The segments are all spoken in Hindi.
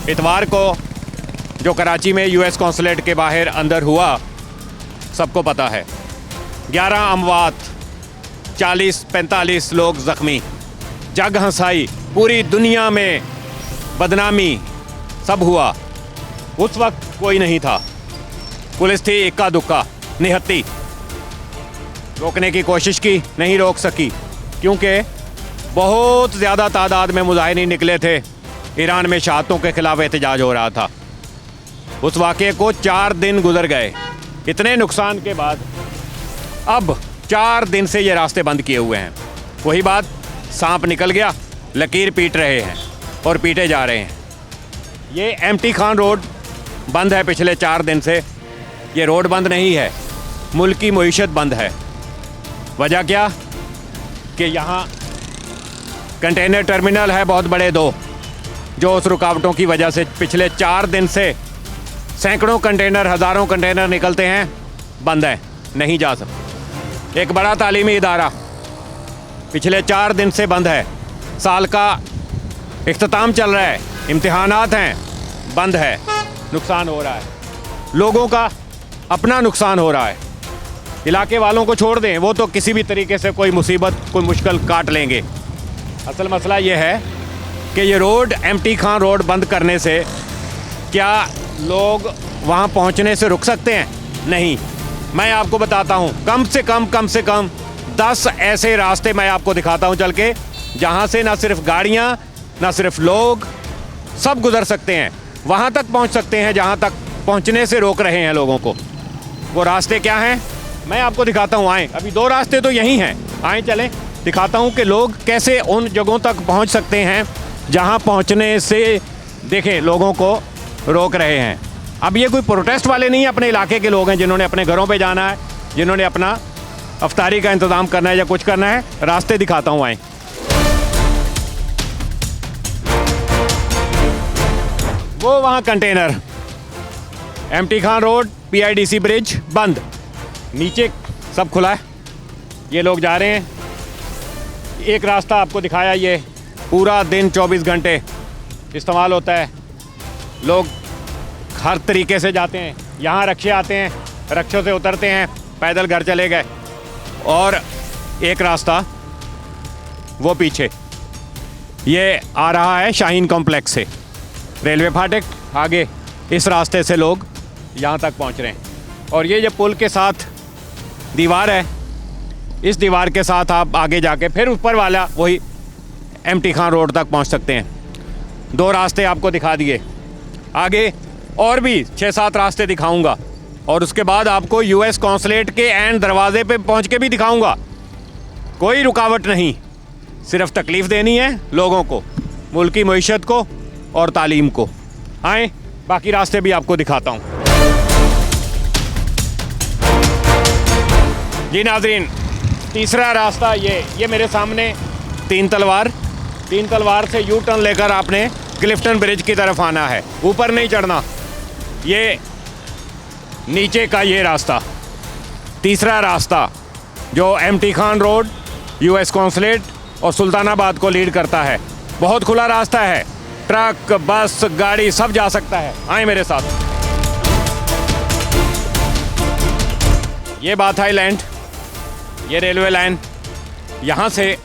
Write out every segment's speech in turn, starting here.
इतवार को जो कराची में यूएस कौंसलेट के बाहर अंदर हुआ सबको पता है। 11 अमवात, 40-45 लोग ज़ख्मी, जग हंसाई, पूरी दुनिया में बदनामी, सब हुआ। उस वक्त कोई नहीं था, पुलिस थी इक्का दुक्का, निहत्ती। रोकने की कोशिश की, नहीं रोक सकी, क्योंकि बहुत ज़्यादा तादाद में मुजाहिरीन निकले थे। ईरान में शहादतों के खिलाफ एहतजाज हो रहा था। उस वाक़े को 4 दिन गुजर गए। इतने नुकसान के बाद अब 4 दिन से ये रास्ते बंद किए हुए हैं। वही बात, सांप निकल गया, लकीर पीट रहे हैं और पीटे जा रहे हैं। ये एमटी खान रोड बंद है पिछले 4 दिन से। ये रोड बंद नहीं है, मुल्क की मईशत बंद है। वजह क्या कि यहाँ कंटेनर टर्मिनल है बहुत बड़े 2, जो उस रुकावटों की वजह से पिछले 4 दिन से सैकड़ों कंटेनर, हज़ारों कंटेनर निकलते हैं, बंद है, नहीं जा सकते। एक बड़ा तालीमी इदारा पिछले 4 दिन से बंद है। साल का इख्तिताम चल रहा है, इम्तिहानात हैं, बंद है, नुकसान हो रहा है। लोगों का अपना नुकसान हो रहा है। इलाके वालों को छोड़ दें, वो तो किसी भी तरीके से कोई मुसीबत, कोई मुश्किल काट लेंगे। असल मसला ये है कि ये रोड, एमटी खान रोड बंद करने से क्या लोग वहाँ पहुँचने से रुक सकते हैं? नहीं। मैं आपको बताता हूँ, कम से कम 10 ऐसे रास्ते मैं आपको दिखाता हूँ चल के, जहाँ से ना सिर्फ गाड़ियाँ, ना सिर्फ लोग, सब गुजर सकते हैं, वहाँ तक पहुँच सकते हैं जहाँ तक पहुँचने से रोक रहे हैं लोगों को। वो रास्ते क्या हैं मैं आपको दिखाता हूँ। आएँ, अभी 2 रास्ते तो यही हैं, आएँ चलें, दिखाता हूँ कि लोग कैसे उन जगहों तक पहुँच सकते हैं जहाँ पहुँचने से देखें लोगों को रोक रहे हैं। अब ये कोई प्रोटेस्ट वाले नहीं, अपने इलाके के लोग हैं जिन्होंने अपने घरों पे जाना है, जिन्होंने अपना अफ्तारी का इंतज़ाम करना है या कुछ करना है। रास्ते दिखाता हूँ, आएँ। वो वहाँ container, MT Khan road, PIDC bridge बंद, नीचे सब खुला है, ये लोग जा रहे हैं। एक रास्ता आपको दिखाया, ये पूरा दिन 24 घंटे इस्तेमाल होता है, लोग हर तरीके से जाते हैं। यहाँ रक्शे आते हैं, रक्शों से उतरते हैं, पैदल घर चले गए। और एक रास्ता वो पीछे, ये आ रहा है शाहीन कॉम्प्लेक्स से, रेलवे फाटक आगे, इस रास्ते से लोग यहाँ तक पहुँच रहे हैं। और ये जो पुल के साथ दीवार है, इस दीवार के साथ आप आगे जाके फिर ऊपर वाला वही एमटी खान रोड तक पहुँच सकते हैं। 2 रास्ते आपको दिखा दिए, आगे और भी 6-7 रास्ते दिखाऊंगा, और उसके बाद आपको यूएस कौंसलेट के एंड दरवाजे पे पहुंच के भी दिखाऊंगा। कोई रुकावट नहीं, सिर्फ तकलीफ़ देनी है लोगों को, मुल्क की मईशत को और तालीम को। आएँ, बाकी रास्ते भी आपको दिखाता हूँ। जी नाज़रीन, तीसरा रास्ता ये मेरे सामने 3 तलवार से यू टर्न लेकर आपने क्लिफ्टन ब्रिज की तरफ आना है, ऊपर नहीं चढ़ना। ये नीचे का ये रास्ता, तीसरा रास्ता जो MT Khan road, US consulate और सुल्तानाबाद को लीड करता है। बहुत खुला रास्ता है, ट्रक, बस, गाड़ी सब जा सकता है। आए मेरे साथ। ये बाथाई लैंड, ये रेलवे लाइन, यहाँ से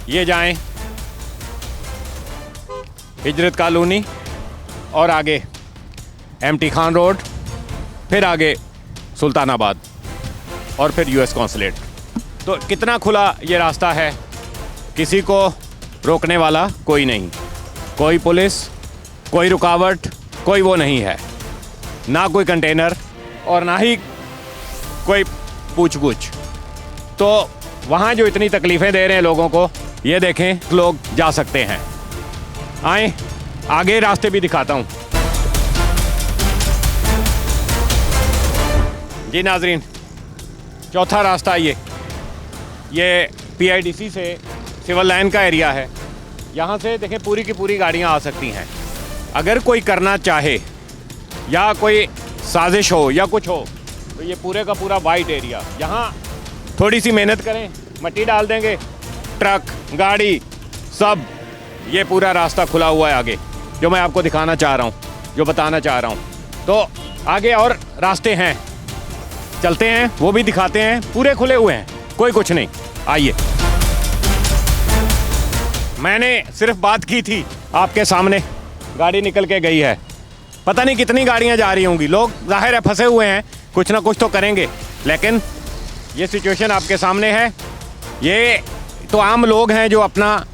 ये जाएं हिजरत कॉलोनी और आगे एमटी खान रोड, फिर आगे सुल्तानाबाद और फिर यूएस कौंसलेट। तो कितना खुला ये रास्ता है, किसी को रोकने वाला कोई नहीं, कोई पुलिस, कोई रुकावट, कोई वो नहीं है, ना कोई कंटेनर और ना ही कोई पूछ-गुछ। तो वहाँ जो इतनी तकलीफ़ें दे रहे हैं लोगों को, ये देखें लोग जा सकते हैं। आए, आगे रास्ते भी दिखाता हूँ। जी नाजरीन, चौथा रास्ता ये पीआईडीसी से सिविल लाइन का एरिया है। यहाँ से देखें पूरी की पूरी गाड़ियाँ आ सकती हैं। अगर कोई करना चाहे या कोई साजिश हो या कुछ हो तो ये पूरे का पूरा वाइट एरिया, यहाँ थोड़ी सी मेहनत करें, मिट्टी डाल देंगे, ट्रक, गाड़ी सब, ये पूरा रास्ता खुला हुआ है आगे। जो मैं आपको दिखाना चाह रहा हूँ, जो बताना चाह रहा हूँ। तो आगे और रास्ते हैं, चलते हैं, वो भी दिखाते हैं। पूरे खुले हुए हैं, कोई कुछ नहीं। आइए, मैंने सिर्फ बात की थी, आपके सामने गाड़ी निकल के गई है। पता नहीं कितनी गाड़ियां जा रही होंगी। लोग जाहिर है फंसे हुए हैं, कुछ ना कुछ तो करेंगे। लेकिन ये सिचुएशन आपके सामने है। ये तो आम लोग हैं जो अपना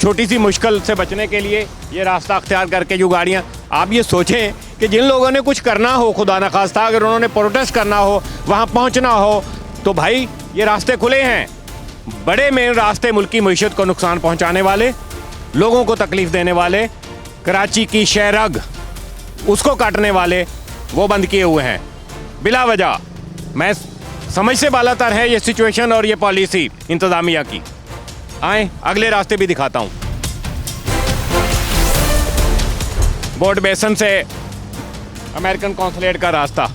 छोटी सी मुश्किल से बचने के लिए ये रास्ता अख्तियार करके जो गाड़ियां, आप ये सोचें कि जिन लोगों ने कुछ करना हो, खुदा न खास्ता अगर उन्होंने प्रोटेस्ट करना हो, वहाँ पहुँचना हो, तो भाई ये रास्ते खुले हैं। बड़े मेन रास्ते मुल्क की मईशत को नुकसान पहुँचाने वाले, लोगों को तकलीफ देने वाले, कराची की शहरग उसको काटने वाले, वो बंद किए हुए हैं बिला वजह। मैं समझ से बालातर है ये सिचुएशन और ये पॉलिसी इंतजामिया की। आए अगले रास्ते भी दिखाता हूँ। बोर्ड बेसन से अमेरिकन कॉन्सुलेट का रास्ता,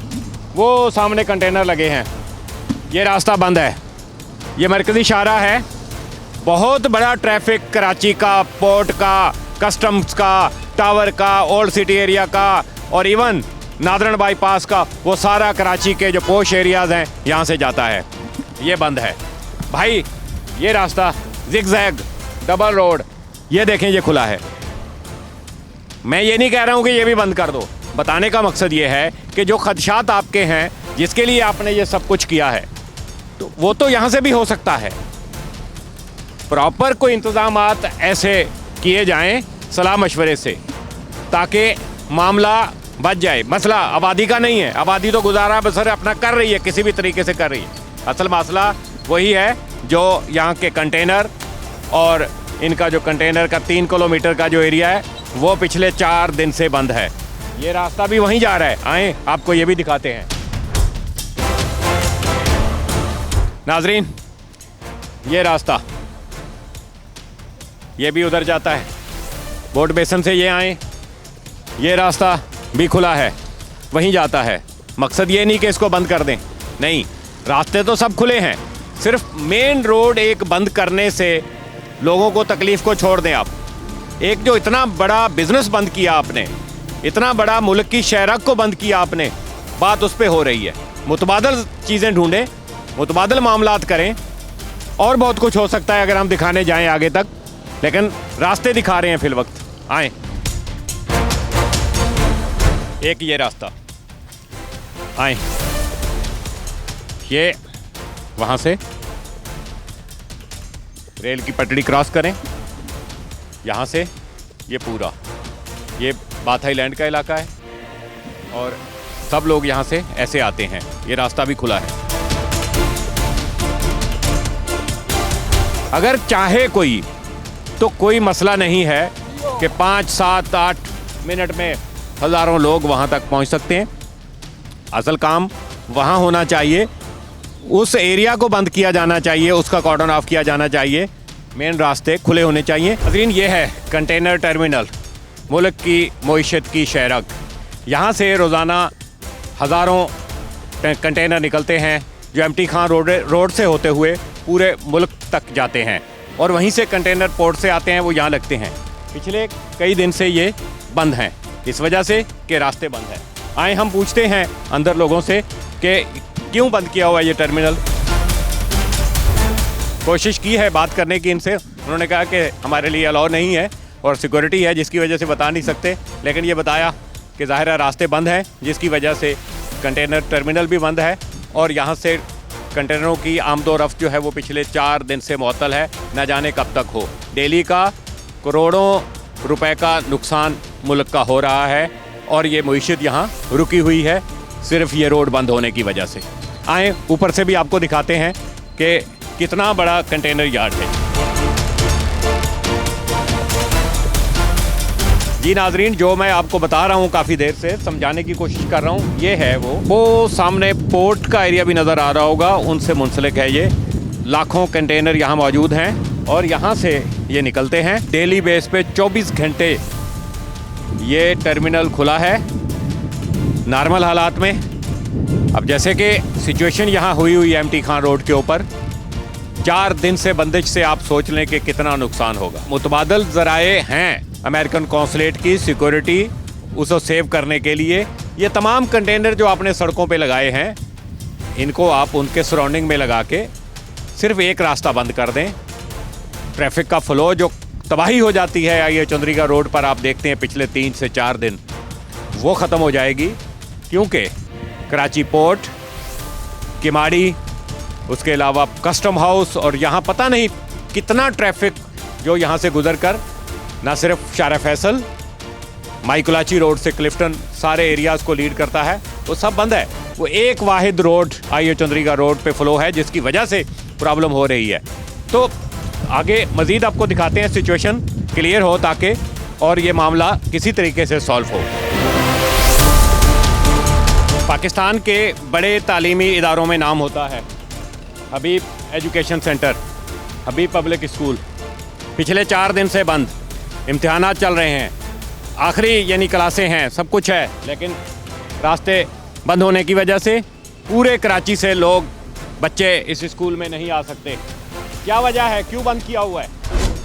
वो सामने कंटेनर लगे हैं, ये रास्ता बंद है। ये मरकज़ी शाहराह है, बहुत बड़ा ट्रैफिक कराची का, पोर्ट का, कस्टम्स का, टावर का, ओल्ड सिटी एरिया का और इवन नादरन बाईपास का, वो सारा कराची के जो पोश एरियाज़ हैं यहाँ से जाता है। ये बंद है भाई। ये रास्ता जिगजैग डबल रोड, ये देखें, ये खुला है। मैं ये नहीं कह रहा हूँ कि ये भी बंद कर दो। बताने का मकसद ये है कि जो खदशात आपके हैं, जिसके लिए आपने ये सब कुछ किया है, तो वो तो यहाँ से भी हो सकता है। प्रॉपर कोई इंतज़ामात ऐसे किए जाएं सलाह मशवरे से, ताकि मामला बच जाए। मसला आबादी का नहीं है, आबादी तो गुजारा बसर अपना कर रही है, किसी भी तरीके से कर रही है। असल मसला वही है जो यहाँ के कंटेनर और इनका जो कंटेनर का 3 किलोमीटर का जो एरिया है, वो पिछले 4 दिन से बंद है। ये रास्ता भी वहीं जा रहा है। आए आपको ये भी दिखाते हैं। नाजरीन, ये रास्ता ये भी उधर जाता है, बोर्ड बेसन से ये आए, ये रास्ता भी खुला है, वहीं जाता है। मकसद ये नहीं कि इसको बंद कर दें, नहीं, रास्ते तो सब खुले हैं। सिर्फ मेन रोड एक बंद करने से लोगों को तकलीफ़ को छोड़ दें आप। एक जो इतना बड़ा बिजनेस बंद किया आपने, इतना बड़ा मुल्क की शहरक को बंद किया आपने, बात उस पर हो रही है। मुतबादल चीज़ें ढूंढें, मुतबादल मामलात करें, और बहुत कुछ हो सकता है अगर हम दिखाने जाएं आगे तक, लेकिन रास्ते दिखा रहे हैं फिल वक्त। आए, एक ये रास्ता, आए, ये वहाँ से रेल की पटड़ी क्रॉस करें, यहाँ से ये पूरा, ये बाथाई लैंड का इलाका है और सब लोग यहाँ से ऐसे आते हैं। ये रास्ता भी खुला है। अगर चाहे कोई तो कोई मसला नहीं है कि 5, 7, 8 मिनट में हज़ारों लोग वहाँ तक पहुँच सकते हैं। असल काम वहाँ होना चाहिए, उस एरिया को बंद किया जाना चाहिए, उसका कॉर्डन ऑफ किया जाना चाहिए, मेन रास्ते खुले होने चाहिए। अजीन, ये है कंटेनर टर्मिनल, मुल्क की मईशत की शहरक। यहाँ से रोज़ाना हज़ारों कंटेनर निकलते हैं जो एमटी खान रोड से होते हुए पूरे मुल्क तक जाते हैं और वहीं से कंटेनर पोर्ट से आते हैं, वो यहाँ लगते हैं। पिछले कई दिन से ये बंद हैं, इस वजह से कि रास्ते बंद हैं। आए हम पूछते हैं अंदर लोगों से कि क्यों बंद किया हुआ ये टर्मिनल। कोशिश की है बात करने की इनसे, उन्होंने कहा कि हमारे लिए अलाउ नहीं है और सिक्योरिटी है जिसकी वजह से बता नहीं सकते, लेकिन ये बताया कि ज़ाहिर है रास्ते बंद हैं जिसकी वजह से कंटेनर टर्मिनल भी बंद है और यहाँ से कंटेनरों की आमदोरफ्त जो है वो पिछले 4 दिन से मुअत्तल है, न जाने कब तक हो। डेली का करोड़ों रुपए का नुकसान मुल्क का हो रहा है और ये मईशत यहाँ रुकी हुई है सिर्फ ये रोड बंद होने की वजह से। आए ऊपर से भी आपको दिखाते हैं कि कितना बड़ा कंटेनर यार्ड है। जी नाजरीन, जो मैं आपको बता रहा हूँ काफ़ी देर से समझाने की कोशिश कर रहा हूँ, ये है वो सामने पोर्ट का एरिया भी नज़र आ रहा होगा, उनसे मुंसलिक है ये। लाखों कंटेनर यहाँ मौजूद हैं और यहाँ से ये निकलते हैं डेली बेस पे। 24 घंटे ये टर्मिनल खुला है नॉर्मल हालात में। अब जैसे कि सिचुएशन यहाँ हुई है एमटी खान रोड के ऊपर, 4 दिन से बंदिश से आप सोच लें कि कितना नुकसान होगा। मुतबादल ज़राए हैं अमेरिकन कॉन्सुलेट की सिक्योरिटी उसको सेव करने के लिए ये तमाम कंटेनर जो आपने सड़कों पे लगाए हैं, इनको आप उनके सराउंडिंग में लगा के सिर्फ एक रास्ता बंद कर दें। ट्रैफिक का फ़्लो जो तबाही हो जाती है ये चंद्रिका रोड पर आप देखते हैं पिछले 3 से 4 दिन, वो ख़त्म हो जाएगी। क्योंकि कराची पोर्ट, किमाड़ी, उसके अलावा कस्टम हाउस और यहाँ पता नहीं कितना ट्रैफिक जो यहाँ से गुजर कर ना सिर्फ शारा फैसल, माइकुलाची रोड से क्लिफ्टन सारे एरियाज़ को लीड करता है, वो सब बंद है। वो एक वाहिद रोड आईओ चंद्रिका रोड पे फ़्लो है जिसकी वजह से प्रॉब्लम हो रही है। तो आगे मज़ीद आपको दिखाते हैं, सिचुएशन क्लियर हो ताकि और ये मामला किसी तरीके से सॉल्व हो। पाकिस्तान के बड़े तालीमी इदारों में नाम होता है हबीब एजुकेशन सेंटर, हबीब पब्लिक स्कूल, पिछले 4 दिन से बंद। इम्तिहानात चल रहे हैं, आखिरी यानी क्लासें हैं, सब कुछ है, लेकिन रास्ते बंद होने की वजह से पूरे कराची से लोग, बच्चे इस स्कूल में नहीं आ सकते। क्या वजह है, क्यों बंद किया हुआ है?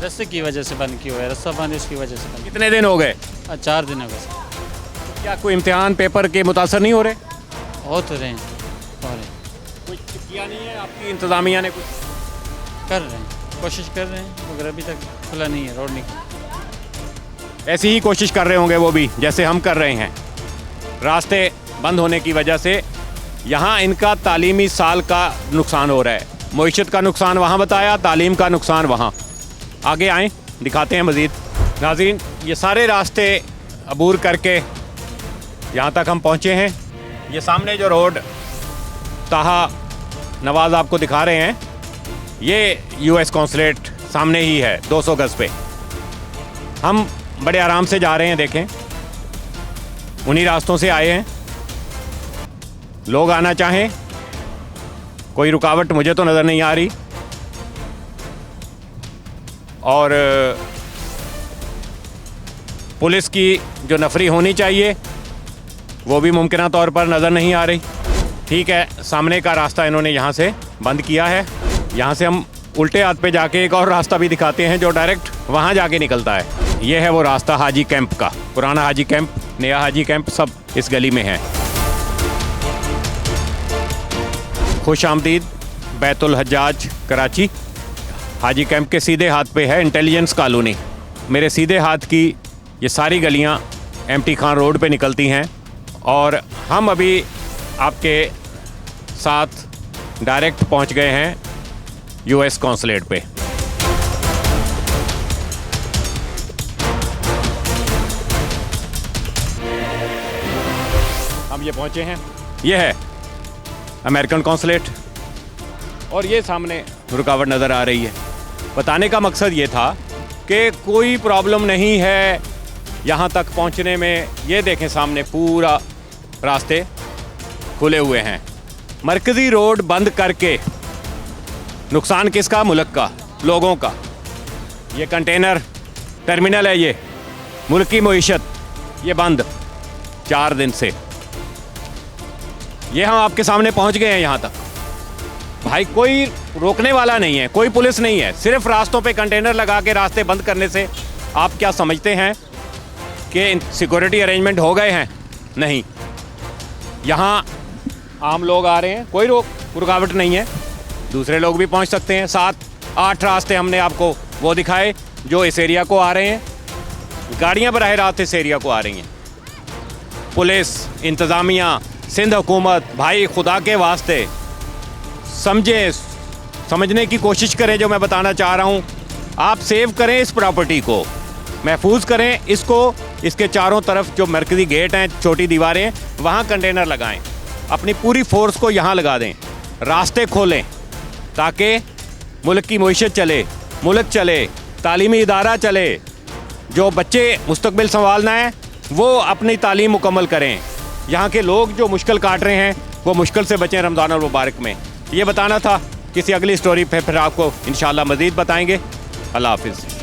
रास्ते की वजह से बंद किया हुआ है, रास्ता बंद इसकी वजह से बंद। कितने दिन हो गए? 4 दिन हो गए। क्या कोई इम्तिहान पेपर के मुतासर नहीं हो रहे? हो तो रहे हैं, हो रहे हैं। कुछ किया नहीं है आपकी इंतज़ामिया ने? कुछ कर रहे हैं, कोशिश कर रहे हैं, मगर अभी तक खुला नहीं है, रोड नहीं खुला। ऐसी ही कोशिश कर रहे होंगे वो भी जैसे हम कर रहे हैं। रास्ते बंद होने की वजह से यहाँ इनका तालीमी साल का नुकसान हो रहा है। मईशत का नुकसान वहाँ बताया, तालीम का नुकसान वहाँ। आगे आएँ, दिखाते हैं मज़ीद। नाज़रीन, ये सारे रास्ते अबूर करके यहाँ तक हम पहुँचे हैं। ये सामने जो रोड ताहा नवाज़ आपको दिखा रहे हैं, ये यूएस कॉन्सुलेट सामने ही है 200 गज़ पे। हम बड़े आराम से जा रहे हैं, देखें उन्हीं रास्तों से आए हैं। लोग आना चाहें, कोई रुकावट मुझे तो नज़र नहीं आ रही, और पुलिस की जो नफरी होनी चाहिए वो भी मुमकिन तौर पर नज़र नहीं आ रही। ठीक है, सामने का रास्ता इन्होंने यहाँ से बंद किया है। यहाँ से हम उल्टे हाथ पे जाके एक और रास्ता भी दिखाते हैं जो डायरेक्ट वहाँ जाके निकलता है। ये है वो रास्ता हाजी कैंप का, पुराना हाजी कैंप, नया हाजी कैंप, सब इस गली में है। खुश आमदीद बैतुल हज्जाज कराची। हाजी कैंप के सीधे हाथ पे है इंटेलिजेंस कॉलोनी। मेरे सीधे हाथ की ये सारी गलियां एमटी खान रोड पे निकलती हैं, और हम अभी आपके साथ डायरेक्ट पहुंच गए हैं यूएस कॉन्सुलेट पे। हम ये पहुंचे हैं, ये है अमेरिकन कॉन्सुलेट, और ये सामने रुकावट नज़र आ रही है। बताने का मकसद ये था कि कोई प्रॉब्लम नहीं है यहाँ तक पहुँचने में। ये देखें सामने पूरा रास्ते खुले हुए हैं। मरकज़ी रोड बंद करके नुकसान किसका? मुल्क का, लोगों का। ये कंटेनर टर्मिनल है, ये मुल्क की मईशत, ये बंद 4 दिन से। ये हम आपके सामने पहुंच गए हैं यहाँ तक। भाई कोई रोकने वाला नहीं है, कोई पुलिस नहीं है। सिर्फ रास्तों पे कंटेनर लगा के रास्ते बंद करने से आप क्या समझते हैं कि सिक्योरिटी अरेंजमेंट हो गए हैं? नहीं, यहाँ आम लोग आ रहे हैं, कोई रुकावट नहीं है, दूसरे लोग भी पहुँच सकते हैं। 7-8 रास्ते हमने आपको वो दिखाए जो इस एरिया को आ रहे हैं। गाड़ियाँ बराह रास्त इस एरिया को आ रही हैं। पुलिस, इंतज़ामिया, सिंध हुकूमत, भाई खुदा के वास्ते समझने की कोशिश करें जो मैं बताना चाह रहा हूँ। आप सेव करें इस प्रॉपर्टी को, महफूज करें इसको। इसके चारों तरफ जो मरकज़ी गेट हैं, छोटी दीवारें हैं, वहाँ कंटेनर लगाएं। अपनी पूरी फोर्स को यहाँ लगा दें, रास्ते खोलें ताकि मुल्क की मईशत चले, मुल्क चले, तालीमी इदारा चले। जो बच्चे मुस्तकबिल संभालना है वो अपनी तालीम मुकम्मल करें। यहाँ के लोग जो मुश्किल काट रहे हैं वो मुश्किल से बचें रमज़ान और मुबारक में। ये बताना था। किसी अगली स्टोरी पे फिर आपको इंशाअल्लाह मज़ीद बताएंगे। अल्लाह हाफ़िज़।